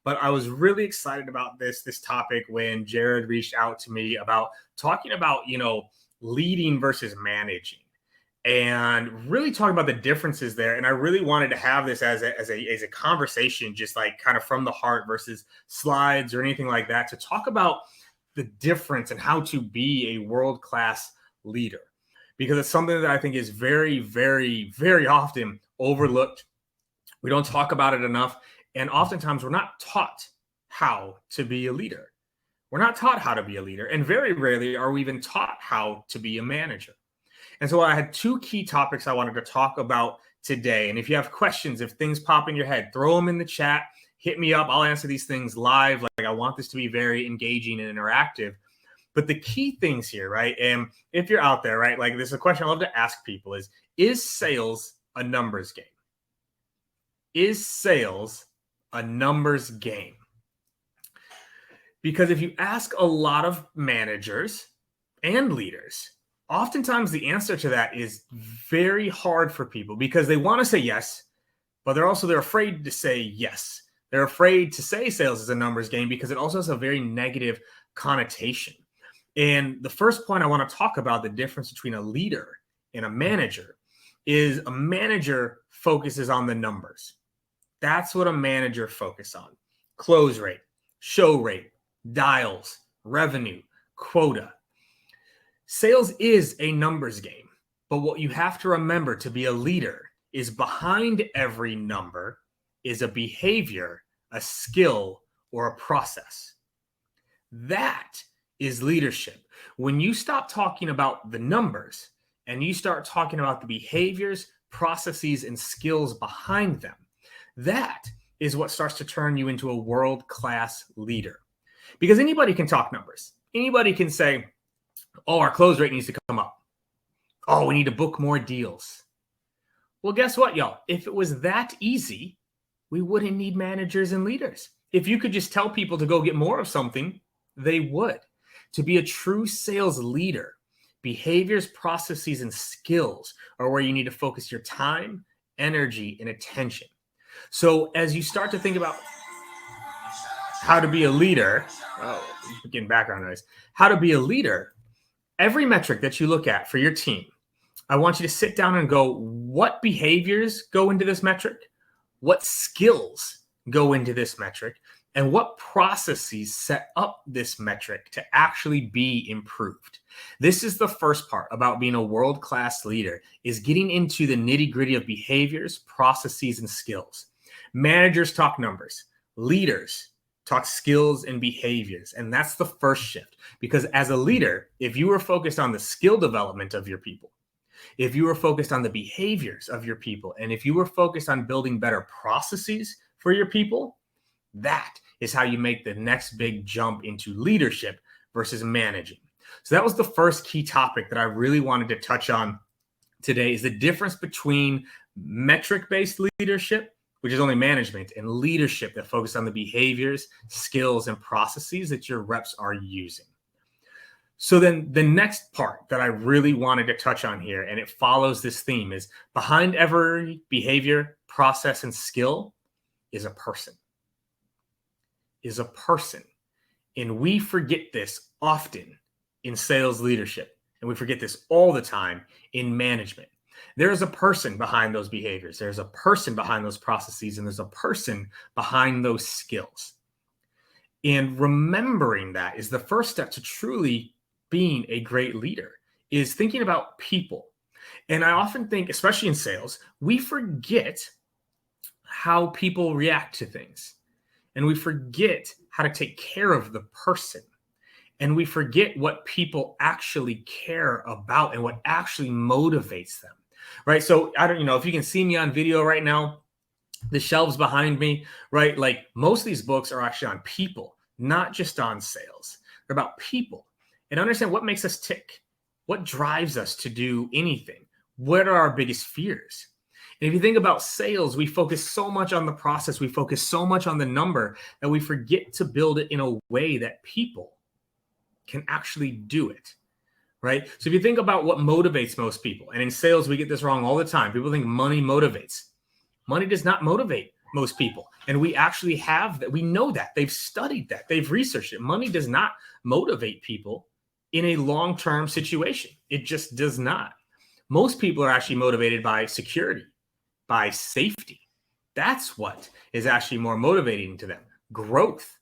but I was really excited about this topic when Jared reached out to me about talking about, leading versus managing, and really talking about the differences there. And I really wanted to have this as a conversation, just like kind of from the heart versus slides or anything like that, to talk about the difference and how to be a world-class leader, because it's something that I think is very, very, very often overlooked. We don't talk about it enough. And oftentimes we're not taught how to be a leader. We're not taught how to be a leader. And very rarely are we even taught how to be a manager. And so I had two key topics I wanted to talk about today. And if you have questions, if things pop in your head, throw them in the chat, hit me up. I'll answer these things live. Like, I want this to be very engaging and interactive. But the key things here, right? And if you're out there, right, like, this is a question I love to ask people is sales a numbers game? Is sales a numbers game? Because if you ask a lot of managers and leaders, oftentimes the answer to that is very hard for people, because they want to say yes, but they're afraid to say yes. They're afraid to say sales is a numbers game because it also has a very negative connotation. And the first point I want to talk about, the difference between a leader and a manager, is a manager focuses on the numbers. That's what a manager focuses on. Close rate, show rate, dials, revenue, quota. Sales is a numbers game, but what you have to remember to be a leader is behind every number is a behavior, a skill, or a process. That is leadership. When you stop talking about the numbers and you start talking about the behaviors, processes, and skills behind them, that is what starts to turn you into a world-class leader. Because anybody can talk numbers. Anybody can say, oh, our close rate needs to come up. Oh, we need to book more deals. Well, guess what, y'all? If it was that easy, we wouldn't need managers and leaders. If you could just tell people to go get more of something, they would. To be a true sales leader, behaviors, processes, and skills are where you need to focus your time, energy, and attention. So as you start to think about how to be a leader, getting background noise, how to be a leader, every metric that you look at for your team, I want you to sit down and go, what behaviors go into this metric? What skills go into this metric? And what processes set up this metric to actually be improved? This is the first part about being a world-class leader, is getting into the nitty-gritty of behaviors, processes, and skills. Managers talk numbers. Leaders talk skills and behaviors. And that's the first shift. Because as a leader, if you were focused on the skill development of your people, if you were focused on the behaviors of your people, and if you were focused on building better processes for your people, that is how you make the next big jump into leadership versus managing. So that was the first key topic that I really wanted to touch on today, is the difference between metric-based leadership, which is only management, and leadership that focuses on the behaviors, skills, and processes that your reps are using. So then the next part that I really wanted to touch on here, and it follows this theme, is behind every behavior, process, and skill is a person. Is a person. And we forget this often in sales leadership, and we forget this all the time in management. There is a person behind those behaviors. There's a person behind those processes, and there's a person behind those skills. And remembering that is the first step to truly being a great leader, is thinking about people. And I often think, especially in sales, we forget how people react to things. And we forget how to take care of the person. And we forget what people actually care about and what actually motivates them, right? So I don't, if you can see me on video right now, the shelves behind me, right? Like, most of these books are actually on people, not just on sales. They're about people, and understand what makes us tick, what drives us to do anything. What are our biggest fears? And if you think about sales, we focus so much on the process, we focus so much on the number, that we forget to build it in a way that people can actually do it, right? So if you think about what motivates most people, and in sales, we get this wrong all the time. People think money motivates. Money does not motivate. most people. And we actually have that. We know that. They've studied that. They've researched it. Money does not motivate people in a long-term situation. It just does not. Most people are actually motivated by security, by safety. That's what is actually more motivating to them. Growth,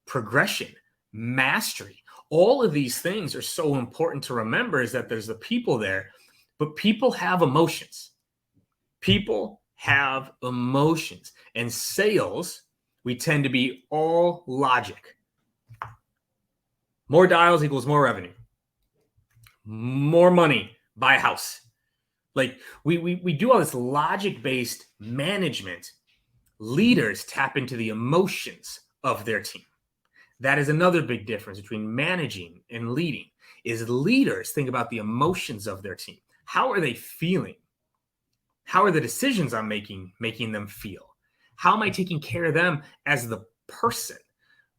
progression, mastery. All of these things are so important to remember, is that there's the people there, but people have emotions. People have emotions. And sales, we tend to be all logic. More dials equals more revenue. More money, buy a house. Like we do all this logic-based management. Leaders tap into the emotions of their team. That is another big difference between managing and leading, is leaders think about the emotions of their team. How are they feeling? How are the decisions I'm making them feel? How am I taking care of them as the person,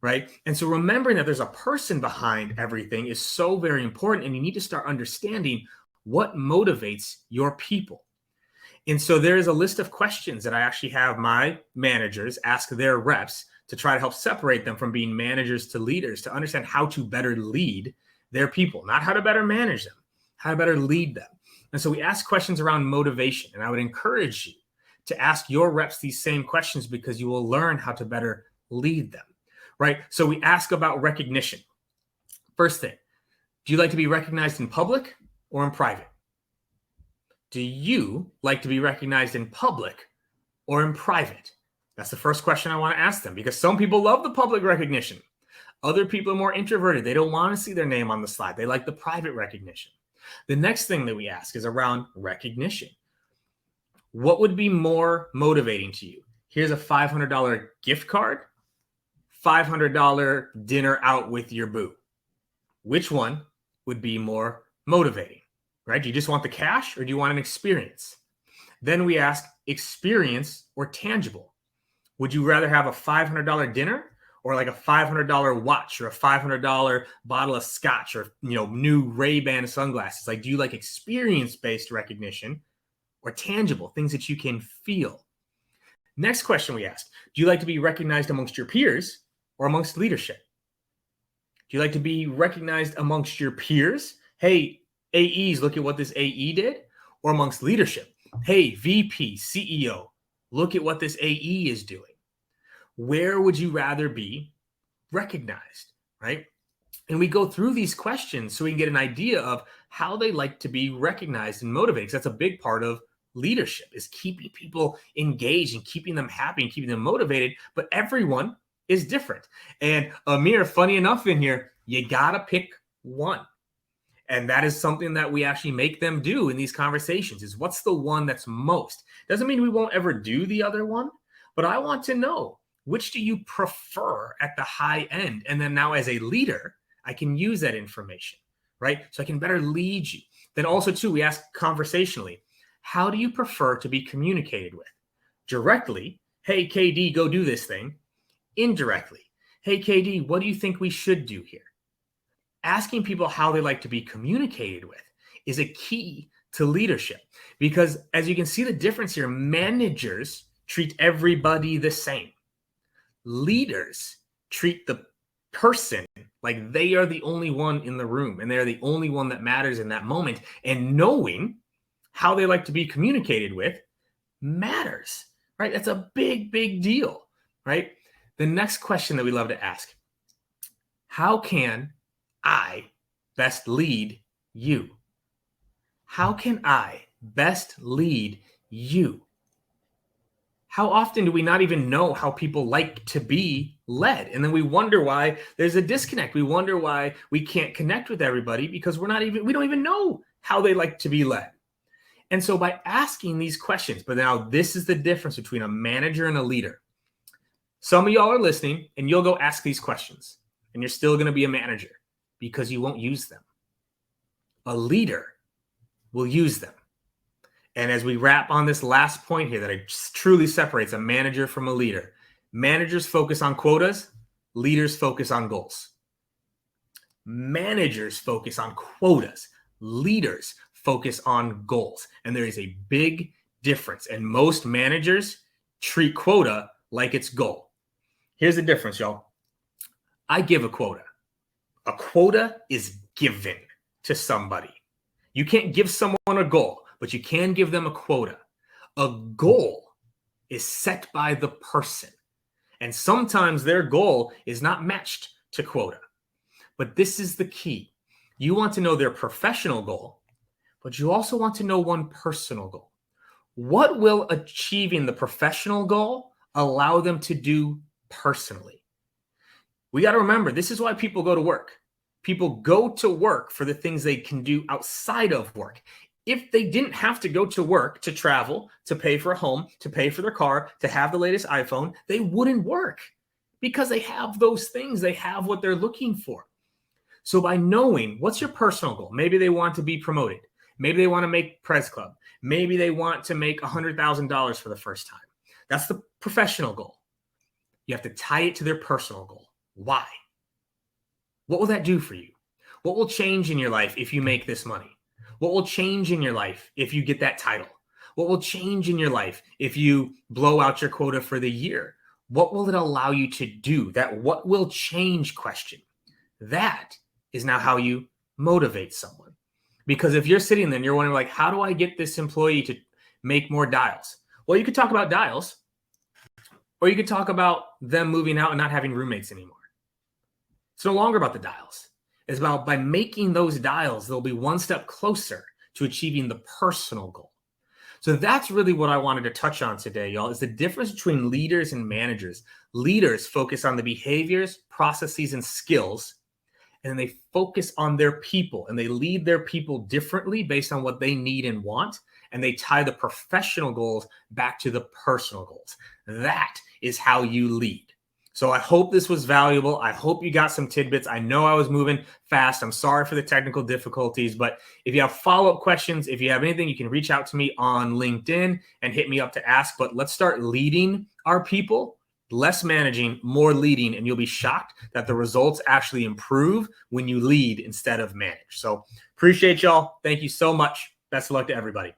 right? And so remembering that there's a person behind everything is so very important, and you need to start understanding what motivates your people. And so there is a list of questions that I actually have my managers ask their reps to try to help separate them from being managers to leaders, to understand how to better lead their people, not how to better manage them, how to better lead them. And so we ask questions around motivation, and I would encourage you to ask your reps these same questions, because you will learn how to better lead them, right? So we ask about recognition. First thing, do you like to be recognized in public or in private? Do you like to be recognized in public or in private? That's the first question I want to ask them, because some people love the public recognition. Other people are more introverted. They don't want to see their name on the slide. They like the private recognition. The next thing that we ask is around recognition. What would be more motivating to you? Here's a $500 gift card, $500 dinner out with your boo. Which one would be more motivating, right? Do you just want the cash, or do you want an experience? Then we ask experience or tangible. Would you rather have a $500 dinner, or like a $500 watch, or a $500 bottle of scotch, or new Ray-Ban sunglasses? Like, do you like experience-based recognition or tangible, things that you can feel? Next question we ask, do you like to be recognized amongst your peers or amongst leadership? Do you like to be recognized amongst your peers? Hey, AEs, look at what this AE did. Or amongst leadership? Hey, VP, CEO, look at what this AE is doing. Where would you rather be recognized, right? And we go through these questions so we can get an idea of how they like to be recognized and motivated. Because that's a big part of leadership, is keeping people engaged and keeping them happy and keeping them motivated. But everyone is different. And Amir, funny enough in here, you got to pick one. And that is something that we actually make them do in these conversations, is what's the one that's most. Doesn't mean we won't ever do the other one, but I want to know, which do you prefer at the high end? And then now as a leader, I can use that information, right? So I can better lead you. Then also too, we ask conversationally, how do you prefer to be communicated with? Directly, hey, KD, go do this thing. Indirectly, hey, KD, what do you think we should do here? Asking people how they like to be communicated with is a key to leadership, because as you can see the difference here, managers treat everybody the same. Leaders treat the person like they are the only one in the room, and they're the only one that matters in that moment. And knowing how they like to be communicated with matters, right? That's a big, big deal, right? The next question that we love to ask, how can I best lead you? How can I best lead you? How often do we not even know how people like to be led? And then we wonder why there's a disconnect. We wonder why we can't connect with everybody, because we don't even know how they like to be led. And so by asking these questions, but now this is the difference between a manager and a leader. Some of y'all are listening and you'll go ask these questions and you're still going to be a manager because you won't use them. A leader will use them. And as we wrap on this last point here that truly separates a manager from a leader, managers focus on quotas, leaders focus on goals. Managers focus on quotas, leaders focus on goals. And there is a big difference. And most managers treat quota like it's goal. Here's the difference, y'all. I give a quota. A quota is given to somebody. You can't give someone a goal, but you can give them a quota. A goal is set by the person. And sometimes their goal is not matched to quota. But this is the key. You want to know their professional goal, but you also want to know one personal goal. What will achieving the professional goal allow them to do personally? We got to remember, this is why people go to work. People go to work for the things they can do outside of work. If they didn't have to go to work to travel, to pay for a home, to pay for their car, to have the latest iPhone, they wouldn't work because they have those things. They have what they're looking for. So by knowing what's your personal goal, maybe they want to be promoted. Maybe they want to make Press Club. Maybe they want to make $100,000 for the first time. That's the professional goal. You have to tie it to their personal goal. Why? What will that do for you? What will change in your life if you make this money? What will change in your life if you get that title? What will change in your life if you blow out your quota for the year? What will it allow you to do? That what will change question. That is now how you motivate someone. Because if you're sitting there and you're wondering, like, how do I get this employee to make more dials? Well, you could talk about dials, or you could talk about them moving out and not having roommates anymore. It's no longer about the dials. It's about by making those dials, they'll be one step closer to achieving the personal goal. So that's really what I wanted to touch on today, y'all, is the difference between leaders and managers. Leaders focus on the behaviors, processes, and skills, and they focus on their people, and they lead their people differently based on what they need and want, and they tie the professional goals back to the personal goals. That is how you lead. So I hope this was valuable. I hope you got some tidbits. I know I was moving fast. I'm sorry for the technical difficulties, but if you have follow-up questions, if you have anything, you can reach out to me on LinkedIn and hit me up to ask. But let's start leading our people, less managing, more leading, and you'll be shocked that the results actually improve when you lead instead of manage. So appreciate y'all. Thank you so much. Best of luck to everybody.